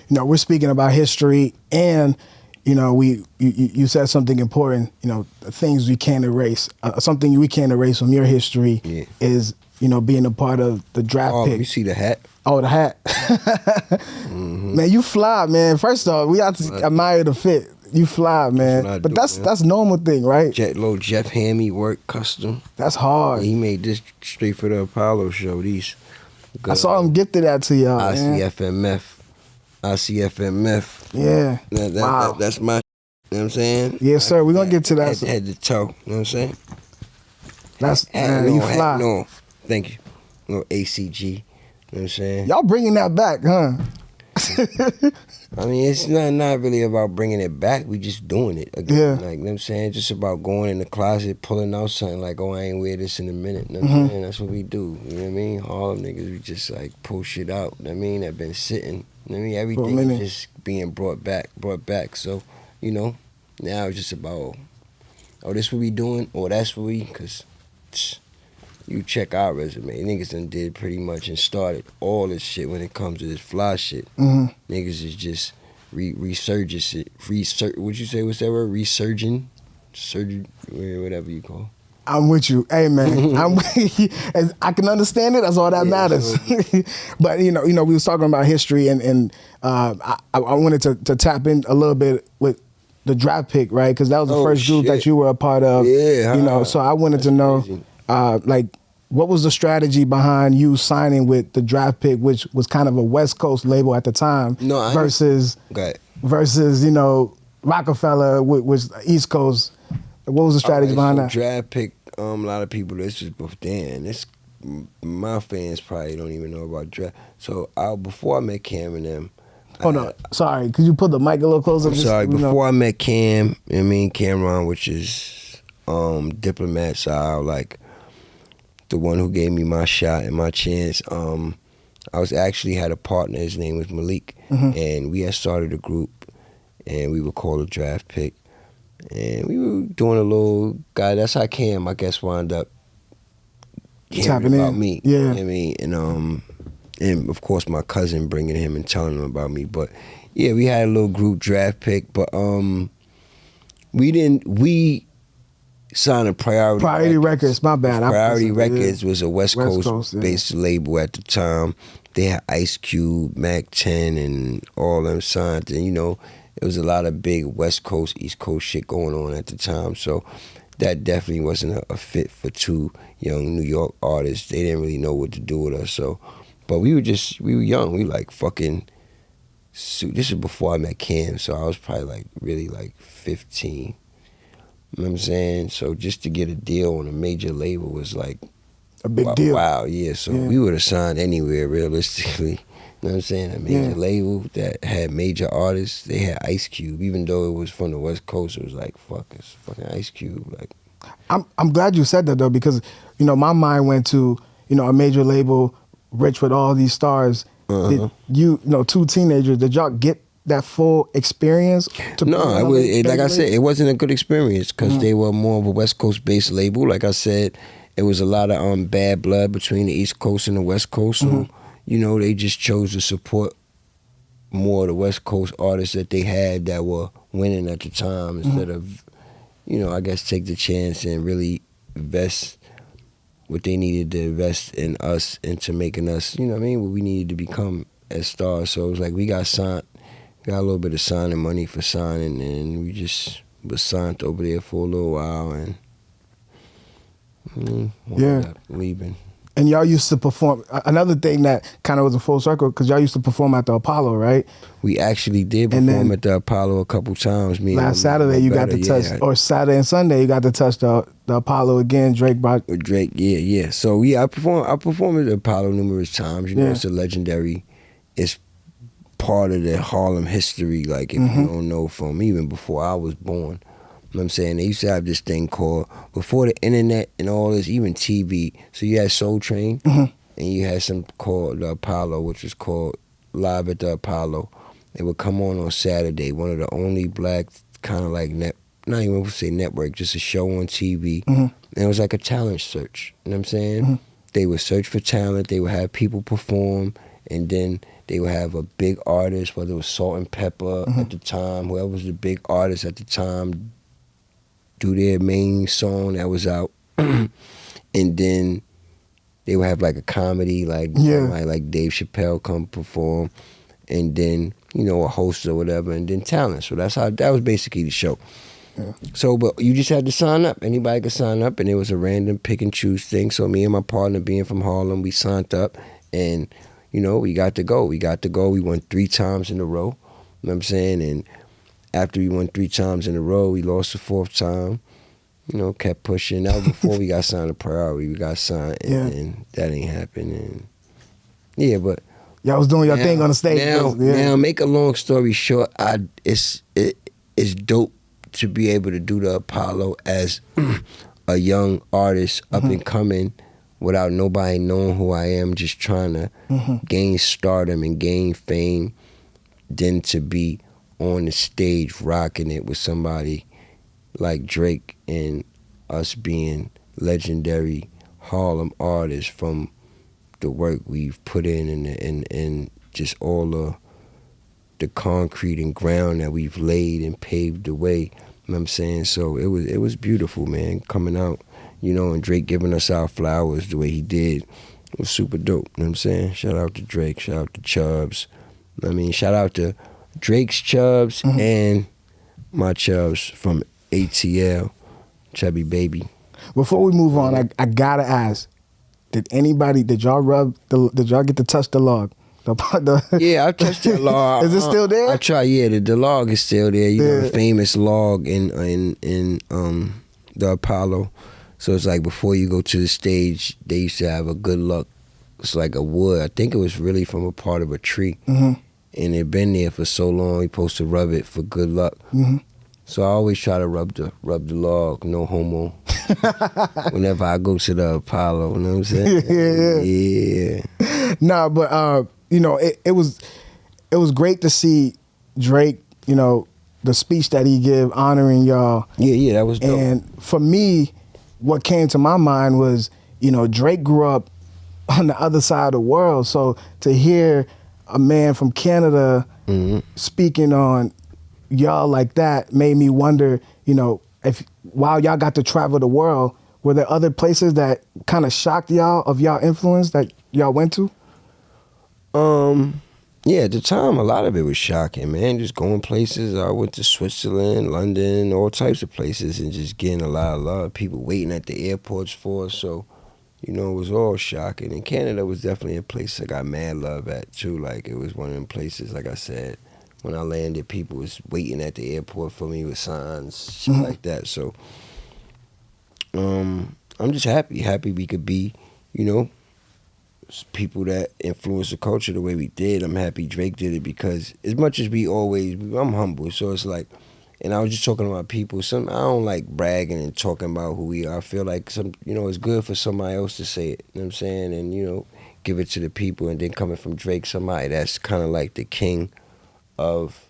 we're speaking about history, and you said something important. Things we can't erase. Something we can't erase from your history is being a part of the draft pick. You see the hat? Oh, the hat. Man, you fly, man. First off, we have to admire the fit. You fly, man. But that's normal thing, right? Little Jeff Hammy work custom. That's hard. He made this straight for the Apollo show. These. I saw him gifted that to y'all. ICFMF. Yeah. Wow. That's my. You know what I'm saying? Yes, sir. We're gonna get to that. Head to toe. You know what I'm saying? That's you fly. No, thank you. No ACG. You know what I'm saying? Y'all bringing that back, huh? I mean, it's not really about bringing it back. We just doing it again. Yeah. Like, you know what I'm saying? Just about going in the closet, pulling out something like, oh, I ain't wear this in a minute. You know what I'm saying? That's what we do. You know what I mean? All them niggas, we just like pull shit out. You know what I mean? That been sitting. You know what I mean? Everything is just being brought back. So, now it's just about, oh, this what we doing? Or that's what we, because you check our resume. Niggas done did pretty much and started all this shit when it comes to this fly shit. Niggas is just resurgence it. What'd you say? What's that word? Resurging? Surgeon, whatever you call. I'm with you. Hey, man. I can understand it. That's all that matters. But, we was talking about history, and I wanted to tap in a little bit with the draft pick, right? Because that was the first group that you were a part of. Yeah. So I wanted to know, what was the strategy behind you signing with the draft pick, which was kind of a West Coast label at the time, versus Rockefeller, which was East Coast. What was the strategy behind that? Draft pick, a lot of people, this is my fans probably don't even know about draft. So before I met Cam and them. Hold on, sorry, could you put the mic a little closer? I'm sorry, before I met Cam, Cameron, which is Diplomat style, like the one who gave me my shot and my chance. I was actually had a partner, his name was Malik, and we had started a group, and we would call a draft pick. And we were doing a little guy. That's how Cam, I guess, wound up hearing about me. Yeah. You know what I mean? And of course my cousin bringing him and telling him about me. But yeah, we had a little group draft pick. But we signed a Priority Records. My bad. Priority Records was a West Coast based label at the time. They had Ice Cube, Mac 10, and all them signed. And it was a lot of big West Coast, East Coast shit going on at the time. So that definitely wasn't a fit for two young New York artists. They didn't really know what to do with us. So, but we were young. We like fucking, this is before I met Cam. So I was probably really 15. You know what I'm saying? So just to get a deal on a major label was like a big deal. Wow, yeah. So we would have signed anywhere realistically. You know what I'm saying? A major label that had major artists. They had Ice Cube, even though it was from the West Coast. It was like, fuck, it's fucking Ice Cube. Like, I'm glad you said that though, because my mind went to a major label, rich with all these stars. Did two teenagers? Did y'all get that full experience? No, like I said, it wasn't a good experience because they were more of a West Coast based label. Like I said, it was a lot of bad blood between the East Coast and the West Coast. So, they just chose to support more of the West Coast artists that they had that were winning at the time instead of, I guess take the chance and really invest what they needed to invest in us into making us, what we needed to become as stars. So it was like we got signed, got a little bit of signing money for signing, and we just was signed over there for a little while and leaving. And y'all used to perform, another thing that kind of was a full circle, because y'all used to perform at the Apollo, right? We actually did perform at the Apollo a couple times. Last Saturday you got to touch, or Saturday and Sunday you got to touch the Apollo again. Drake, yeah. So I performed at the Apollo numerous times. It's a legendary, it's part of the Harlem history, like if you don't know, from even before I was born. You know what I'm saying? They used to have this thing called, before the internet and all this, even TV, so you had Soul Train, and you had something called the Apollo, which was called Live at the Apollo. It would come on Saturday, one of the only black kind of like, not even want to say network, just a show on TV. And it was like a talent search, you know what I'm saying? They would search for talent, they would have people perform, and then they would have a big artist, whether it was Salt and Pepper at the time, whoever was the big artist at the time, do their main song that was out, and then they would have like a comedy, like somebody like Dave Chappelle come perform, and then a host or whatever, and then talent. So that was basically the show. Yeah. So, but you just had to sign up. Anybody could sign up, and it was a random pick and choose thing. So me and my partner, being from Harlem, we signed up, and we got to go. We won 3 times in a row. You know what I'm saying? And after we won 3 times in a row, we lost the 4th time. Kept pushing. That was before we got signed to Priority. We got signed, and that ain't happened. And but y'all was doing your thing on the stage. Now, make a long story short, it's dope to be able to do the Apollo as a young artist up and coming without nobody knowing who I am, just trying to gain stardom and gain fame, than to be on the stage rocking it with somebody like Drake, and us being legendary Harlem artists from the work we've put in and just all the concrete and ground that we've laid and paved the way. You know what I'm saying? So it was beautiful, man, coming out, and Drake giving us our flowers the way he did. It was super dope. You know what I'm saying? Shout out to Drake, shout out to Chubbs. I mean, shout out to Drake's Chubbs and my Chubbs from ATL, Chubby Baby. Before we move on, I gotta ask, did y'all get to touch the log? Yeah, I touched that log. Is it still there? I tried. Yeah, the log is still there. The famous log in the Apollo. So it's like before you go to the stage, they used to have a good luck. It's like a wood. I think it was really from a part of a tree, and it been there for so long. You're supposed to rub it for good luck. So I always try to rub the log. No homo. Whenever I go to the Apollo, you know what I'm saying? Yeah. Nah, but it was great to see Drake, the speech that he gave honoring y'all. Yeah, that was dope. And for me, what came to my mind was, Drake grew up on the other side of the world. So to hear a man from Canada speaking on y'all like that made me wonder, if while y'all got to travel the world, were there other places that kind of shocked y'all of y'all influence that y'all went to? Yeah, at the time, a lot of it was shocking, man. Just going places. I went to Switzerland, London, all types of places, and just getting a lot of love. People waiting at the airports for us. So, it was all shocking. And Canada was definitely a place I got mad love at, too. Like, it was one of them places, like I said, when I landed, people was waiting at the airport for me with signs, shit like that. So, I'm just happy we could be, people that influence the culture the way we did. I'm happy Drake did it, because as much as I'm humble, so it's like, and I was just talking about people, I don't like bragging and talking about who we are. I feel like it's good for somebody else to say it, you know what I'm saying, and give it to the people. And then coming from Drake, somebody that's kind of like the king of,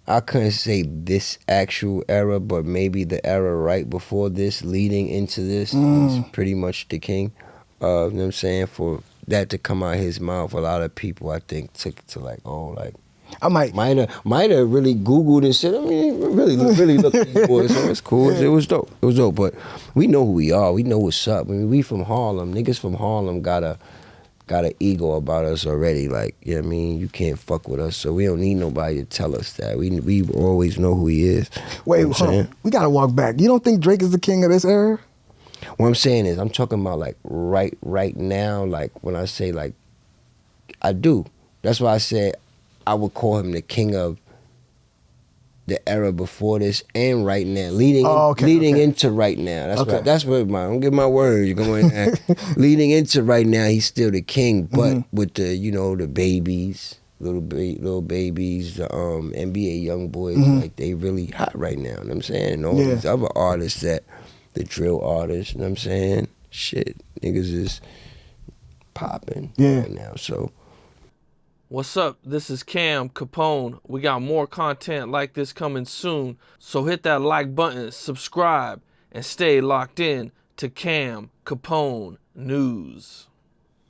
I couldn't say this actual era, but maybe the era right before this, leading into this, is pretty much the king. You know what I'm saying? For that to come out of his mouth, a lot of people, I think, took it to I might have really Googled and said, really look at these boys. So it's cool. It was dope. But we know who we are. We know what's up. We from Harlem. Niggas from Harlem got an ego about us already. Like, you know what I mean? You can't fuck with us. So we don't need nobody to tell us that. We always know who he is. Wait, we gotta walk back. You don't think Drake is the king of this era? What I'm saying is, I'm talking about like right now, like when I say like, I do. That's why I said I would call him the king of the era before this and right now, leading into right now. That's what I don't get my words. You go in there. Leading into right now, he's still the king, but with the the babies, little babies, the NBA young boys, like they really hot right now. You know what I'm saying? And all these other artists the drill artists, you know what I'm saying? Shit, niggas is popping right now, so. What's up? This is Cam Capone. We got more content like this coming soon, so hit that like button, subscribe, and stay locked in to Cam Capone News.